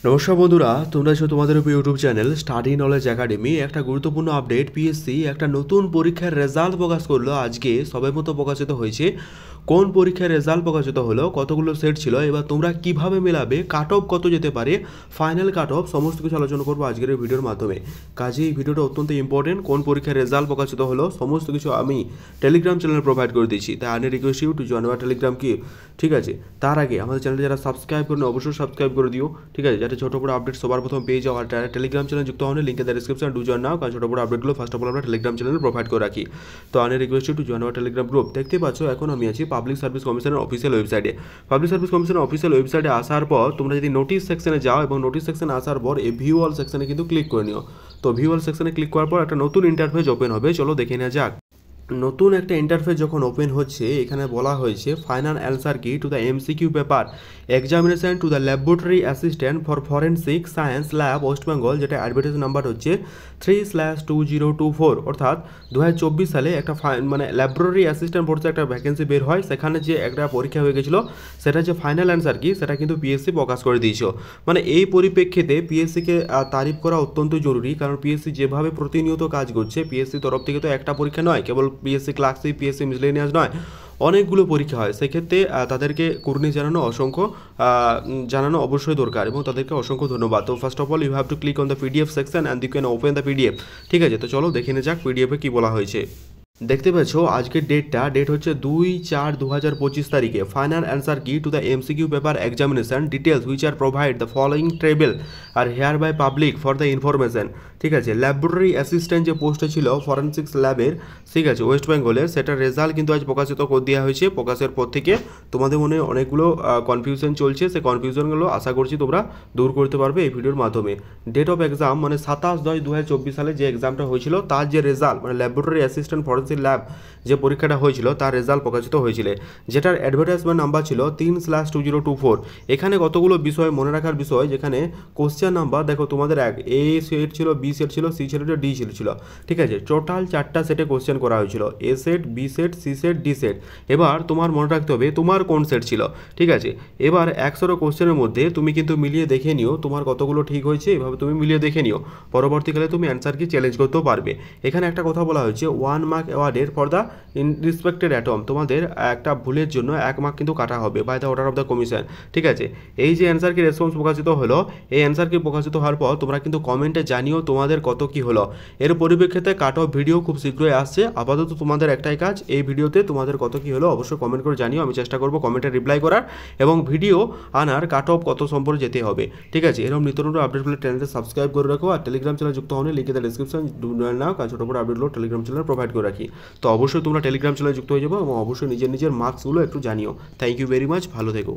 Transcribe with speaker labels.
Speaker 1: নমস্কার বন্ধুরা, তোমরা আছো তোমাদের YouTube channel study knowledge academy. একটা গুরুত্বপূর্ণ আপডেট, পিএসসি একটা নতুন পরীক্ষার রেজাল্ট প্রকাশ করলো আজকে, সবের মতো প্রকাশিত হয়েছে। কোন পরীক্ষার রেজাল্ট প্রকাশিত হলো, কতগুলো সেট ছিল, এবার তোমরা কিভাবে মেলাবে, কাট অফ কত যেতে পারে, ফাইনাল কাট অফ, সমস্ত কিছু আলোচনা করবো আজকের এই ভিডিওর মাধ্যমে। কাজে এই ভিডিওটা অত্যন্ত ইম্পর্টেন্ট। কোন পরীক্ষার রেজাল্ট প্রকাশিত হলো সমস্ত কিছু আমি টেলিগ্রাম চ্যানেলে প্রোভাইড করে দিচ্ছি, তাই I request you to join our Telegram কি। ঠিক আছে, তার আগে আমাদের চ্যানেলে যারা সাবস্ক্রাইব করেন অবশ্যই সাবস্ক্রাইব করে দিও। ঠিক আছে, যাতে ছোটো বড় আপডেট সবার প্রথম পেয়ে যাও। আর টেলিগ্রাম চ্যানেল যুক্ত হলে লিঙ্কে ডেসক্রিপশন ডু জয়েন নাও, কারণ ছোটো বড় আপডেটগুলো ফার্স্ট অফ অল আমরা টেলিগ্রাম চ্যানেলে প্রোভাইড করে রাখি। তো I request you to join our Telegram group. দেখতে পাচ্ছ এখন আমি আছি পাবলিক সার্ভিস কমিশনের অফিসিয়াল ওয়েবসাইটে। পাবলিক সার্ভিস কমিশনের অফিসিয়াল ওয়েবসাইটে আসার পর তোমরা যদি নোটিশ সেকশনে যাও এবং নোটিশ সেকশনে আসার পর এই ভিউ অল সেকশনে কিন্তু ক্লিক করে নিও। তো ভিউ অল সেকশনে ক্লিক করার পর একটা নতুন ইন্টারফেস ওপেন হবে, চলো দেখে নেওয়া যাক। নতুন একটা ইন্টারফেস যখন ওপেন হচ্ছে, এখানে বলা হয়েছে final answer key to the MCQ paper examination to the laboratory assistant for forensic science lab West Bengal, যেটা অ্যাডভার্টাইজ নাম্বার হচ্ছে 3/2024। অর্থাৎ 2024 সালে একটা ল্যাবরেটরি অ্যাসিস্ট্যান্ট পড়তে একটা ভ্যাকেন্সি বের হয়, সেখানে যে একটা পরীক্ষা হয়ে গেছিলো সেটা যে ফাইনাল অ্যান্সার কি সেটা কিন্তু পিএসসি প্রকাশ করে দিয়েছে। এই পরিপ্রেক্ষিতে পিএসসিকে তারিফ করা অত্যন্ত জরুরি, কারণ পিএসসি যেভাবে প্রতিনিয়ত কাজ করছে, পিএসসি তরফ থেকে তো একটা পরীক্ষা নয়, কেবল পিএসসি ক্লার্কশিপ, পিএসসি মিসলেনিয়াস নয়, অনেকগুলো পরীক্ষা হয়। সেক্ষেত্রে তাদেরকে কুর্নি জানানো অবশ্যই দরকার এবং তাদেরকে অসংখ্য ধন্যবাদ। তো first of all you have to click on the PDF section and you can open the PDF. ঠিক আছে, তো চলো দেখে নে যাক পিডিএফে কী বলা হয়েছে। দেখতে পাচ্ছ আজকের ডেট হচ্ছে 2/4/2025 তারিখে। Final answer key to the MCQ paper examination details which are provide the following table are hereby public for the information. ঠিক আছে, ল্যাবরেটরি অ্যাসিস্ট্যান্ট যে পোস্টে ছিল ফরেন্সিক্স ল্যাবের, ঠিক আছে, ওয়েস্ট বেঙ্গলের, সেটার রেজাল্ট কিন্তু আজ প্রকাশিত করে দেওয়া হয়েছে। প্রকাশের পর থেকে তোমাদের মনে অনেকগুলো কনফিউশন চলছে, সেই কনফিউশনগুলো আশা করছি তোমরা দূর করতে পারবে এই ভিডিওর মাধ্যমে। ডেট অফ এক্সাম 27/10/2024 সালে যে এক্সামটা হয়েছিল তার যে result laboratory assistant forensic lab যে পরীক্ষাটা হয়েছিল তার রেজাল্ট প্রকাশিত হয়েছিল, যেটার অ্যাডভার্টাইজমেন্ট নাম্বার ছিল 3/2024। এখানে কতগুলো বিষয় মনে রাখার বিষয়, যেখানে কোশ্চেন নাম্বার দেখো তোমাদের এ সেট ছিল, বি সেট ছিল, সি সেট ছিল, ডি সেট ছিল। ঠিক আছে, টোটাল 4টা সেটে কোশ্চেন করা হয়েছিল, A set, B set, C set, D set. এবার তোমার মনে রাখতে হবে তোমার কোন সেট ছিল। ঠিক আছে, এবার 100 কোশ্চেনের মধ্যে তুমি কিন্তু মিলিয়ে দেখে নিও তোমার কতগুলো ঠিক হয়েছে, এভাবে তুমি মিলিয়ে দেখে নিও, পরবর্তীকালে তুমি অ্যান্সার কি চ্যালেঞ্জ করতেও পারবে। এখানে একটা কথা বলা হয়েছে 1 মার্ক অ্যাওয়ার্ডের ফর দ্য ইনরিসপেক্টেড অ্যাটম, তোমাদের একটা ভুলের জন্য 1 মার্ক কিন্তু কাটা হবে by the order of the commission. ঠিক আছে, এই যে অ্যান্সার কি রেসপন্স প্রকাশিত হলো, এই অ্যান্সার কি প্রকাশিত হওয়ার পর তোমরা কিন্তু কমেন্টে জানিও তোমাদের কত কি হলো। এর পরিপ্রেক্ষিতে কাট অফ ভিডিও খুব শীঘ্রই আসছে। আপাতত তোমাদের একটাই কাজ, এই ভিডিওতে তোমাদের কত কি হলো অবশ্যই কমেন্ট করে জানিও, আমি চেষ্টা করবো কমেন্টে রিপ্লাই করার এবং ভিডিও আনার কাট অফ কত সম্পর্কে যেতে হবে। ঠিক আছে, এরকম নিত্য নতুন আপডেটগুলো চ্যানেলটা সাবস্ক্রাইব করে রাখো, আর টেলিগ্রাম চ্যানেল যুক্ত হলে লিখে দেয় ডিসক্রিপশন নাও, কারণ ছোটো বড় আপডেটগুলো টেলিগ্রাম চ্যানেলে প্রোভাইড করে রাখি। তো অবশ্যই তোমরা টেলিগ্রাম চ্যানেলে যুক্ত হয়ে যাবো এবং অবশ্যই নিজের মার্কসগুলো একটু জানিও। থ্যাংক ইউ ভেরি মাচ, ভালো থেকো।